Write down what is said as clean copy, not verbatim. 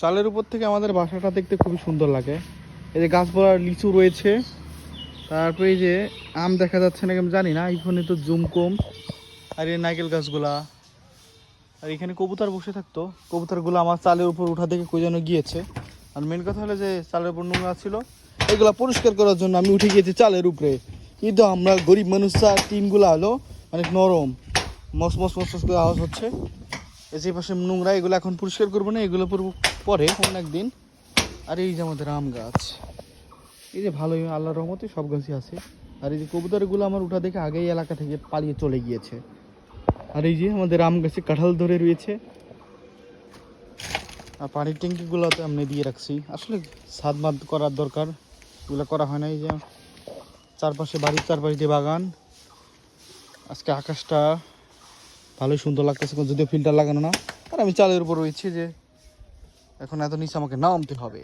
চালের উপর থেকে আমাদের বাসাটা দেখতে খুবই সুন্দর লাগে। এই যে গাছপালা লিচু রয়েছে, তারপরে এই যে আম দেখা যাচ্ছে না আমি জানি না, এইখানে তো জুম কম। আর এই নারকেল গাছগুলা, আর এখানে কবুতর বসে থাকতো, কবুতরগুলো আমার চালের উপর উঠা থেকে কই যেন গিয়েছে। আর মেন কথা হলো যে চালের উপর নোংরা ছিল, এগুলা পরিষ্কার করার জন্য আমি উঠে গিয়েছি চালের উপরে। কিন্তু আমরা গরিব মানুষরা টিনগুলো হলো অনেক নরম, মস মস মস মস করে আওয়াজ হচ্ছে। এই যে পাশে নোংরা, এগুলো এখন পরিষ্কার করবো না, এগুলো পরে অন্য একদিন। আর এই যে আমাদের আম গাছ, এই যে ভালোই আল্লাহর রহমতে সব গাছই আছে। আর এই যে কবুতরগুলো আমার উঠা দেখে আগেই এলাকা থেকে পালিয়ে চলে গিয়েছে। আর এই যে আমাদের আম গাছে কাঁঠাল ধরে রয়েছে। আর পানির ট্যাঙ্কিগুলোতে আমি দিয়ে রাখছি, আসলে ছাদ মাদ করার দরকার, এগুলো করা হয় না। এই যে চারপাশে, বাড়ির চারপাশে দিয়ে বাগান। আজকে আকাশটা ভালোই সুন্দর লাগতেছে, যদিও ফিল্টার লাগানো না। আর আমি চালের উপর রয়েছি, যে এখন এত নিচে আমাকে নামতে হবে।